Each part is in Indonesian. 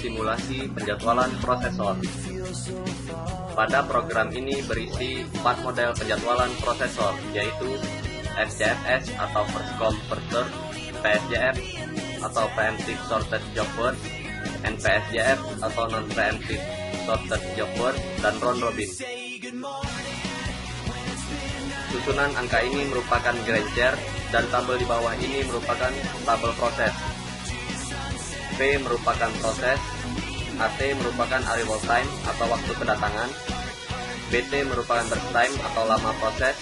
Simulasi penjadwalan prosesor. Pada program ini berisi 4 model penjadwalan prosesor, yaitu SJFS atau First Come First Serve, PSJF atau Preemptive Sorted Job Work, NPSJF atau Non-Preemptive Sorted Job Work, dan Round Robin. Susunan angka ini merupakan grand chart dan tabel di bawah ini merupakan tabel proses. P merupakan proses, AT merupakan arrival time atau waktu kedatangan, BT merupakan burst time atau lama proses,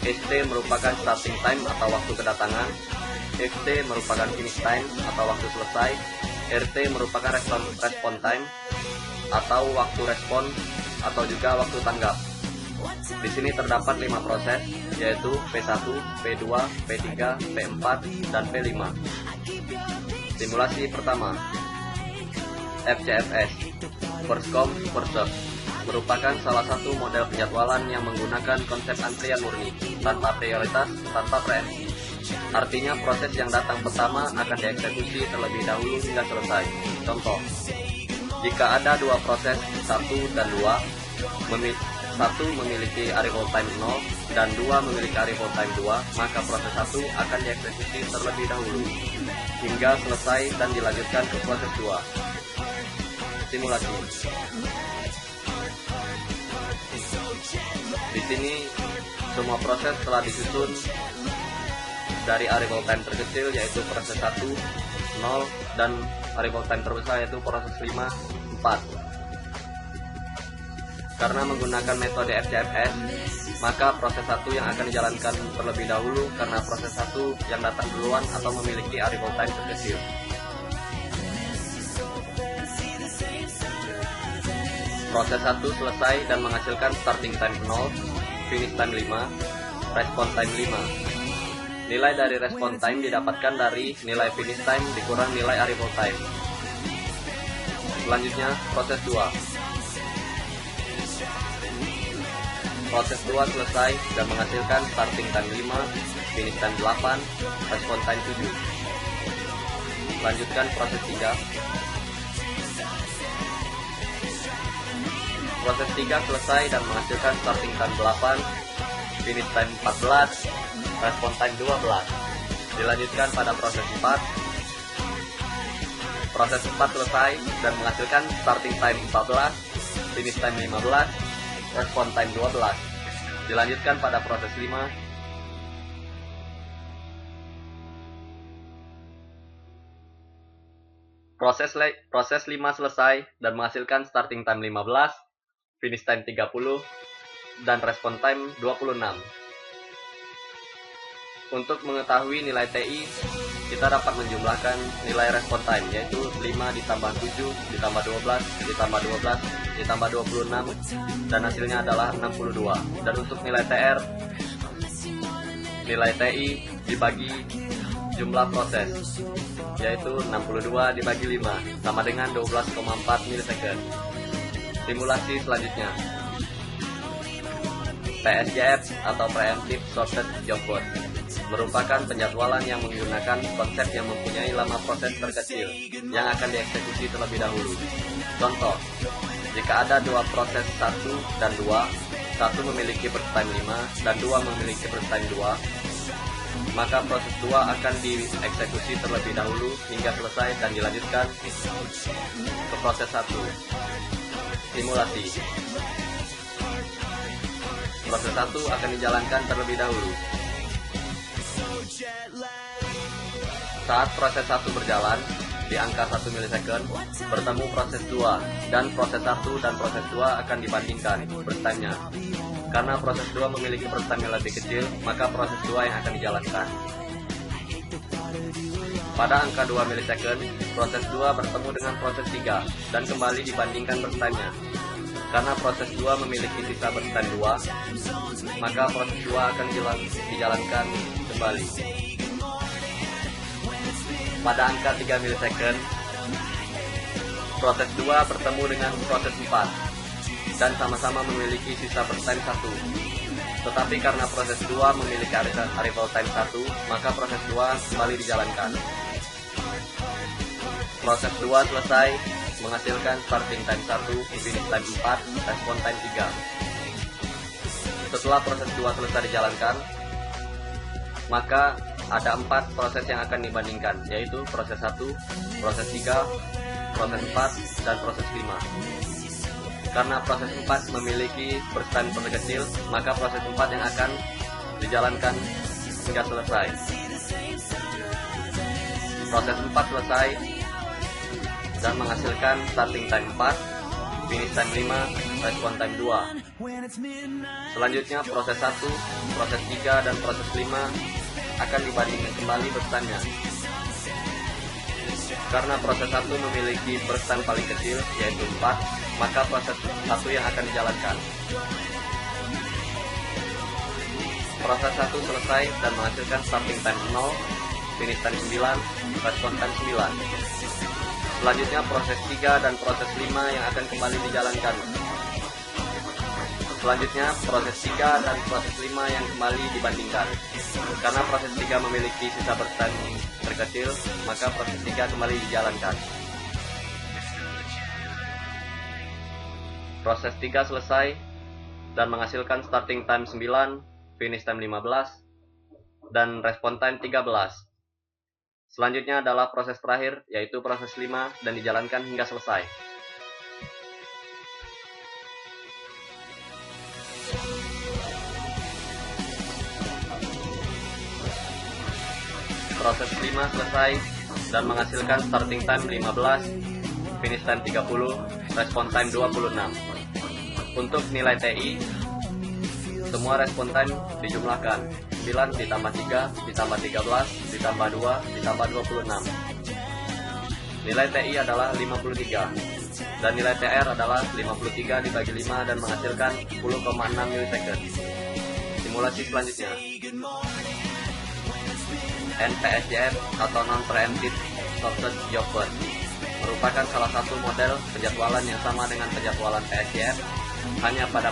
ST merupakan starting time atau waktu kedatangan, FT merupakan finish time atau waktu selesai, RT merupakan respon time atau waktu respon atau juga waktu tanggap. Di sini terdapat 5 proses, yaitu P1, P2, P3, P4, dan P5. Simulasi pertama, FCFS, First Come First Serve, merupakan salah satu model penjadwalan yang menggunakan konsep antrian murni, tanpa prioritas, tanpa preempsi. Artinya proses yang datang pertama akan dieksekusi terlebih dahulu hingga selesai. Contoh, jika ada 2 proses, 1 dan 2, 1 memiliki arrival time 0 dan 2 memiliki arrival time 2, maka proses 1 akan dieksekusi terlebih dahulu hingga selesai dan dilanjutkan ke proses 2. Simulasi. Di sini semua proses telah disusun dari arrival time terkecil, yaitu proses 1, 0, dan arrival time terbesar yaitu proses 5, 4. Karena menggunakan metode FCFS, maka proses 1 yang akan dijalankan terlebih dahulu karena proses 1 yang datang duluan atau memiliki arrival time terkecil. Proses 1 selesai dan menghasilkan starting time 0, finish time 5, respon time 5. Nilai dari respon time didapatkan dari nilai finish time dikurang nilai arrival time. Selanjutnya, proses 2. Proses 2 selesai dan menghasilkan starting time 5, finish time 8, respon time 7. Lanjutkan proses 3. Proses 3 selesai dan menghasilkan starting time 8, finish time 14, respon time 12. Dilanjutkan pada proses 4. Proses 4 selesai dan menghasilkan starting time 14, finish time 15, respon time 12. Dilanjutkan pada proses 5. Proses 5 selesai dan menghasilkan starting time 15, finish time 30, dan respon time 26. Untuk mengetahui nilai TI, kita dapat menjumlahkan nilai respon time, yaitu 5 ditambah 7 ditambah 12 ditambah 12 ditambah 26, dan hasilnya adalah 62. Dan untuk nilai TR, nilai TI dibagi jumlah proses, yaitu 62 dibagi 5 sama dengan 12,4 milisecond. Simulasi selanjutnya, PSJF atau Preemptive Sorted Job Work, merupakan penjadwalan yang menggunakan konsep yang mempunyai lama proses terkecil yang akan dieksekusi terlebih dahulu. Contoh, jika ada 2 proses 1 dan 2, 1 memiliki burst time 5 dan 2 memiliki burst time 2, maka proses 2 akan dieksekusi terlebih dahulu hingga selesai dan dilanjutkan ke proses 1. Simulasi. Proses 1 akan dijalankan terlebih dahulu. Saat proses 1 berjalan, di angka 1 milisecond, bertemu proses 2, dan proses 1 dan proses 2 akan dibandingkan burst time-nya. Karena proses 2 memiliki burst time yang lebih kecil, maka proses 2 yang akan dijalankan. Pada angka 2 milisecond, proses 2 bertemu dengan proses 3, dan kembali dibandingkan burst time-nya. Karena proses 2 memiliki sisa burst time 2, maka proses 2 akan dijalankan kembali. Pada angka 3 milisecond, proses 2 bertemu dengan proses 4 dan sama-sama memiliki sisa burst time 1. Tetapi karena proses 2 memiliki arrival time 1, maka proses 2 kembali dijalankan. Proses 2 selesai menghasilkan starting time 1, finish time 4, respon time 3. Setelah proses 2 selesai dijalankan, maka ada 4 proses yang akan dibandingkan, yaitu proses 1, proses 3, proses 4, dan proses 5. Karena proses 4 memiliki burst time terkecil, maka proses 4 yang akan dijalankan hingga selesai. Proses 4 selesai dan menghasilkan starting time 4, finish time 5, respon time 2. Selanjutnya proses 1, proses 3, dan proses 5 akan dibandingkan kembali burst time-nya. Karena proses 1 memiliki burst time paling kecil, yaitu 4, maka proses 1 yang akan dijalankan. Proses 1 selesai dan menghasilkan starting time 0, finish time 9, respon time 9. Selanjutnya proses 3 dan proses 5 yang akan kembali dijalankan. Selanjutnya proses 3 dan proses 5 yang kembali dibandingkan. Karena proses 3 memiliki sisa burst time terkecil, maka proses 3 kembali dijalankan. Proses 3 selesai dan menghasilkan starting time 9, finish time 15, dan respon time 13. Selanjutnya adalah proses terakhir, yaitu proses 5, dan dijalankan hingga selesai. Proses 5 selesai dan menghasilkan starting time 15, finish time 30, respon time 26. Untuk nilai TI, semua respon time dijumlahkan. 9 ditambah 3, ditambah 13, ditambah 2, ditambah 26. Nilai TI adalah 53. Dan nilai TR adalah 53 dibagi 5 dan menghasilkan 10,6 milisecond. Simulasi selanjutnya. NPSJF atau Non-Preemptive Shorted Job Burst merupakan salah satu model penjadwalan yang sama dengan penjadwalan PSJF. Hanya pada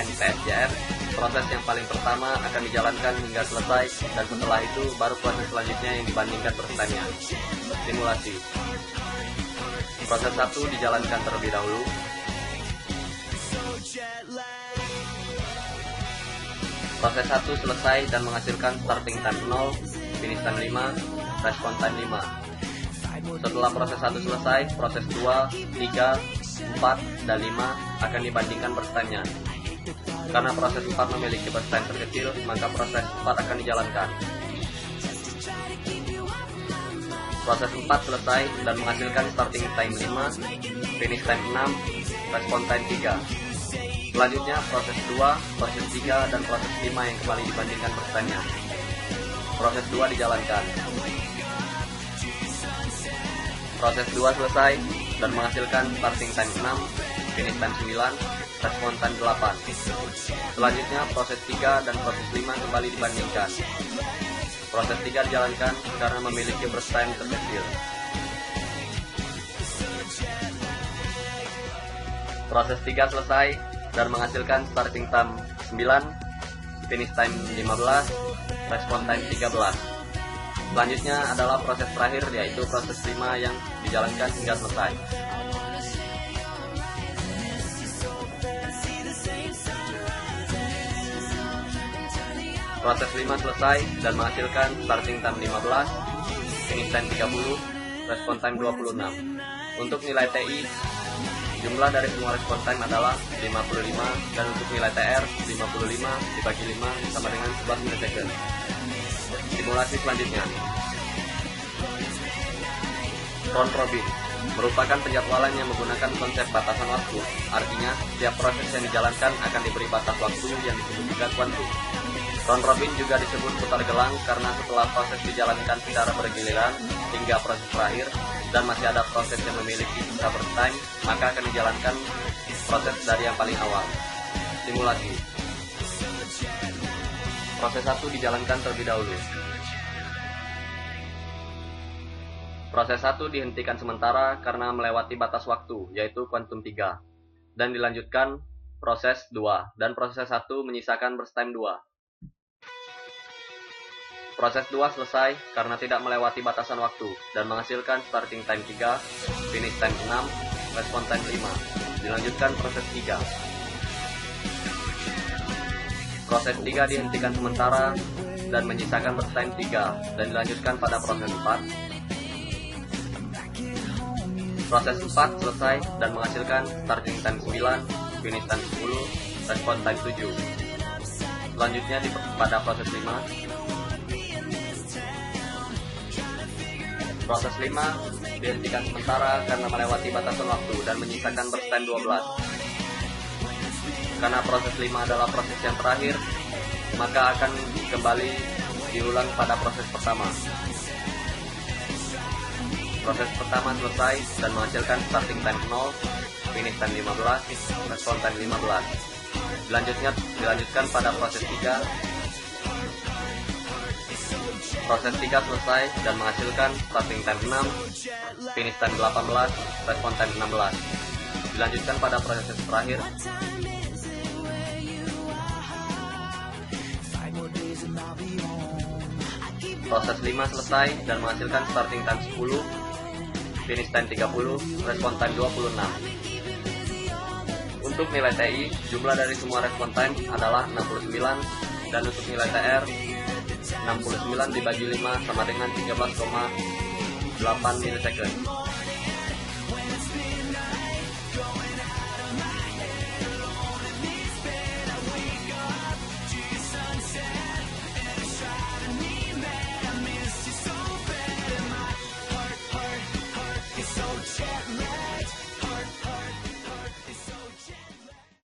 NPSJF, proses yang paling pertama akan dijalankan hingga selesai, dan setelah itu baru proses selanjutnya yang dibandingkan burst time-nya. Simulasi. Proses 1 dijalankan terlebih dahulu. Proses 1 selesai dan menghasilkan starting time 0, finish time 5, respon time 5. Setelah proses 1 selesai, proses 2, 3, 4, dan 5 akan dibandingkan burst time-nya. Karena proses 4 memiliki burst time terkecil, maka proses 4 akan dijalankan. Proses 4 selesai dan menghasilkan starting time 5, finish time 6, respon time 3. Selanjutnya proses 2, proses 3, dan proses 5 yang kembali dibandingkan burst time-nya. Proses 2 dijalankan. Proses 2 selesai dan menghasilkan starting time 6, finish time 9, respon time 8. Selanjutnya proses 3 dan proses 5 kembali dibandingkan. Proses 3 dijalankan karena memiliki burst time terkecil. Proses 3 selesai dan menghasilkan starting time 9, finish time 15, respon time 13. Selanjutnya adalah proses terakhir, yaitu proses 5 yang dijalankan hingga selesai. Proses 5 selesai dan menghasilkan starting time 15, finish time 30, respon time 26. Untuk nilai TI, jumlah dari semua respon time adalah 55, dan untuk nilai TR 55 dibagi 5 sama dengan 11 milisecond. Simulasi selanjutnya. Round robin merupakan penjadwalan yang menggunakan konsep batasan waktu. Artinya, setiap proses yang dijalankan akan diberi batas waktu yang disebut juga kuantum. Round robin juga disebut putar gelang karena setelah proses dijalankan secara bergiliran hingga proses terakhir dan masih ada proses yang memiliki sisa burst time, maka akan dijalankan proses dari yang paling awal. Simulasi. Proses 1 dijalankan terlebih dahulu. Proses 1 dihentikan sementara karena melewati batas waktu, yaitu kuantum 3, dan dilanjutkan proses 2 dan proses 1 menyisakan burst time 2. Proses 2 selesai karena tidak melewati batasan waktu dan menghasilkan starting time 3, finish time 6, respon time 5. Dilanjutkan proses 3. Proses 3 dihentikan sementara dan menyisakan burst time 3 dan dilanjutkan pada proses 4. Proses 4 selesai dan menghasilkan starting time 9, finish time 10, respon time 7. Selanjutnya pada proses 5. Proses 5 dihentikan sementara karena melewati batasan waktu dan menyisakan burst time 12. Karena proses 5 adalah proses yang terakhir, maka akan kembali diulang pada proses pertama. Proses pertama selesai dan menghasilkan starting time 0, finish time 15, respon time 15. Dilanjutkan pada proses 3. Proses 3 selesai dan menghasilkan starting time 6, finish time 18, respon time 16. Dilanjutkan pada proses terakhir. Proses 5 selesai dan menghasilkan starting time 10, finish time 30, respon time 26. Untuk nilai TI, jumlah dari semua respon time adalah 69 dan untuk nilai TR 69 dibagi 5 sama dengan 13,8 milisecond.